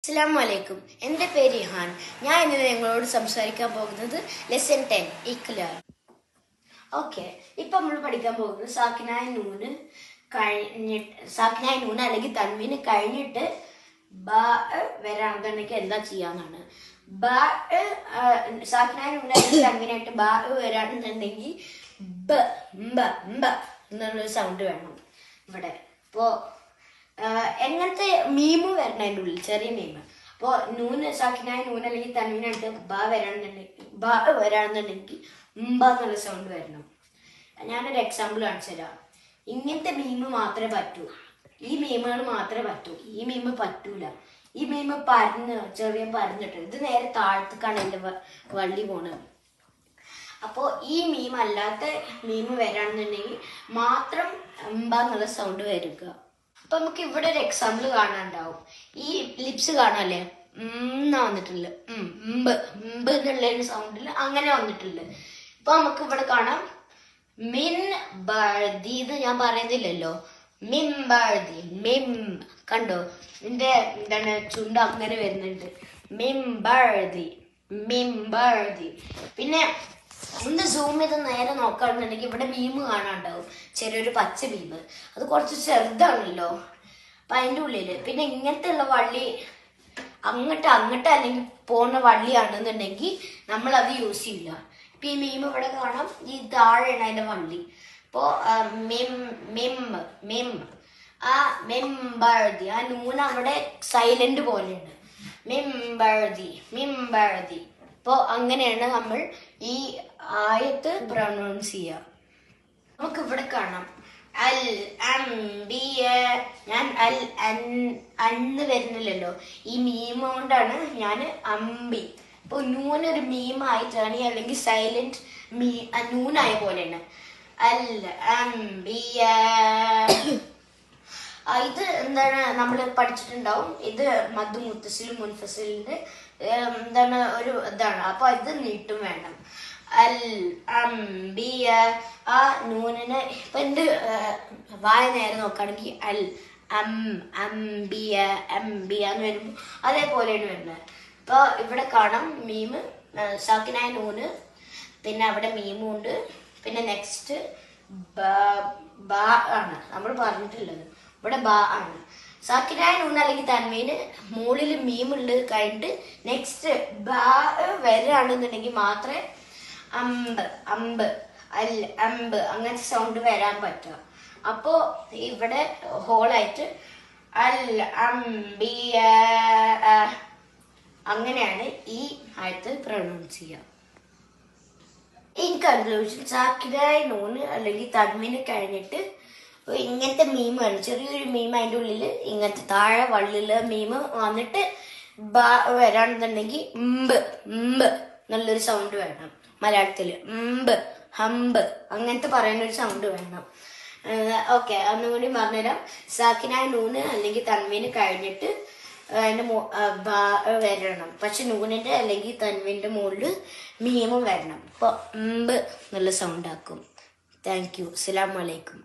അസ്സലാമലൈക്കും. എൻ്റെ പേര് ഇഹാൻ. ഞാൻ ഇന്ന് നിങ്ങളോട് സംസാരിക്കാൻ പോകുന്നത് ലെസൺ 10 ഇഖ്ലാർ. ഓക്കെ, ഇപ്പൊ നമ്മൾ പഠിക്കാൻ പോകുന്നത് സാക്കിനായ നൂന് അല്ലെങ്കിൽ തൻവീന് കഴിഞ്ഞിട്ട് ബ വരാണെന്നുണ്ടെങ്കിൽ എന്താ ചെയ്യാന്നാണ്. സാക്കിനായ നൂന് അല്ലെങ്കിൽ തൻവീനായിട്ട് ബ വരാണെന്നുണ്ടെങ്കിൽ ബ ബ ബ എന്നുള്ളൊരു സൗണ്ട് വേണം ഇവിടെ. ഇപ്പോ എങ്ങനത്തെ മീമ് വരണം അതിൻ്റെ ഉള്ളിൽ, ചെറിയ മീമ്. അപ്പോൾ സാക്കിനായ നൂന് അല്ലെങ്കിൽ തൻവീനായിട്ട് ബ വരാണെന്നുണ്ടെങ്കിൽ ഉമ്പ എന്നുള്ള സൗണ്ട് വരണം. ഞാനൊരു എക്സാമ്പിൾ കാണിച്ചു തരാം. ഇങ്ങനത്തെ മീമ് മാത്രമേ പറ്റൂ, ഈ മീമുകൾ മാത്രമേ പറ്റൂ. ഈ മീമ് പറ്റൂല. ഈ മീമ് ചെറിയ പരന്നിട്ട് ഇത് നേരെ താഴത്തേക്കാണ് എൻ്റെ വള്ളി പോണത്. അപ്പോൾ ഈ മീം അല്ലാത്ത മീമ് വരാണെന്നുണ്ടെങ്കിൽ മാത്രം ഉമ്പ എന്നുള്ള സൗണ്ട് വരിക. അപ്പൊ നമുക്ക് ഇവിടെ ഒരു എക്സാമ്പിൾ കാണാനുണ്ടാവും. ഈ ലിപ്സ് കാണാല്ലേ, വന്നിട്ടില്ല, എന്നുള്ള സൗണ്ടിൽ അങ്ങനെ വന്നിട്ടില്ല. ഇപ്പൊ നമുക്ക് ഇവിടെ കാണാം മിൻ ബഅദി. ഇത് ഞാൻ പറയുന്നില്ലല്ലോ, മിൻ ബഅദി, മിം. കണ്ടോ, ഇതിന്റെ ചുണ്ട് അങ്ങനെ വരുന്നുണ്ട്. മിൻ ബഅദി, മിൻ ബഅദി. പിന്നെ ഒന്ന് സൂം ചെയ്ത് നേരെ നോക്കുകയാണെന്നുണ്ടെങ്കിൽ ഇവിടെ മീമ് കാണാണ്ടാവും, ചെറിയൊരു പച്ച മീമ്. അത് കുറച്ച് ചെറുതാണല്ലോ, അപ്പൊ അതിൻ്റെ ഉള്ളില് പിന്നെ ഇങ്ങനത്തെ ഉള്ള വള്ളി അങ്ങോട്ട് അല്ലെങ്കിൽ പോകുന്ന വള്ളിയാണെന്നുണ്ടെങ്കിൽ നമ്മൾ അത് യൂസ് ചെയ്യില്ല. ഇപ്പൊ ഈ മീമ് ഇവിടെ കാണാം, ഈ താഴെയാണ് അതിന്റെ വള്ളി. ഇപ്പോ ആ മെമ്പഴതി, ആ നൂന് അവിടെ സൈലന്റ് പോലെയാണ്. മെമ്പഴതി. ഇപ്പോ അങ്ങനെയാണ് നമ്മൾ ഈ ആയത്ത് പ്രൊനൗൺസ് ചെയ്യുക. നമുക്ക് ഇവിടെ കാണാം അൽ അംബിയ. ഞാൻ അന്ന് വരുന്നില്ലല്ലോ, ഈ മീമ കൊണ്ടാണ് ഞാൻ അമ്പി. ഇപ്പൊ നൂനൊരു മീമായിട്ടാണ്, അല്ലെങ്കിൽ സൈലന്റ് നൂനായ പോലെയാണ്. അൽ അംബിയ. ഇത് എന്താണ് നമ്മൾ പഠിച്ചിട്ടുണ്ടാവും. ഇത് മദ് മുത്തസിലും മുൻഫസിലിന്റെ ഒരു ഇതാണ്. അപ്പൊ ഇത് നീട്ടും വേണം. അൽ അംബിയ. ആ നൂനിന് ഇപ്പൊ എന്റെ വായ നേരെ നോക്കുകയാണെങ്കിൽ അൽ അംബിയ എന്ന് വരുമ്പോ അതേപോലെയാണ് വരുന്നത്. ഇപ്പൊ ഇവിടെ കാണാം മീമ്, സാക്കിനായ നൂന്, പിന്നെ അവിടെ മീമും ഉണ്ട്. പിന്നെ നെക്സ്റ്റ് ബ ആണ് നമ്മൾ പറഞ്ഞിട്ടുള്ളത്. ഇവിടെ ബ ആണ്. സാക്കിനായ നൂന് അല്ലെങ്കിൽ തൻവീന് മുകളിൽ മീമുണ്ട് കഴിഞ്ഞിട്ട് നെക്സ്റ്റ് ബ വരാണെന്നുണ്ടെങ്കിൽ മാത്രമേ അമ്പ് അങ്ങനത്തെ സൗണ്ട് വരാൻ പറ്റുക. അപ്പോ ഇവിടെ ഹോളായിട്ട് അൽ അംബിയ, അങ്ങനെയാണ് ഈ ആയത്ത് പ്രൊനൗൺസ് ചെയ്യുക. ഇൻ കൺക്ലൂഷൻ, സാക്കിനായ നൂന് അല്ലെങ്കിൽ തൻവീന് കഴിഞ്ഞിട്ട് ഇങ്ങനത്തെ മീം വേണം, ചെറിയൊരു മീം. അതിൻ്റെ ഉള്ളിൽ ഇങ്ങനത്തെ താഴെ വള്ളിയുള്ള മീം വന്നിട്ട് വരാണെന്നുണ്ടെങ്കിൽ നല്ലൊരു സൗണ്ട് വേണം. മലയാളത്തില് ഹമ്പ് അങ്ങനത്തെ പറയുന്ന ഒരു സൗണ്ട് വേണം. ഓക്കെ, ഒന്നുകൂടി പറഞ്ഞുതരാം. സാക്കിനായ നൂന് അല്ലെങ്കിൽ തൻവീന് കഴിഞ്ഞിട്ട് അതിന്റെ വരണം, പക്ഷെ നൂനിന്റെ അല്ലെങ്കിൽ തൻവീന്റെ മുകളിൽ മീമും വരണം. അപ്പൊ നല്ല സൗണ്ട് ആക്കും. Thank you. അസ്സലാമു അലൈക്കും.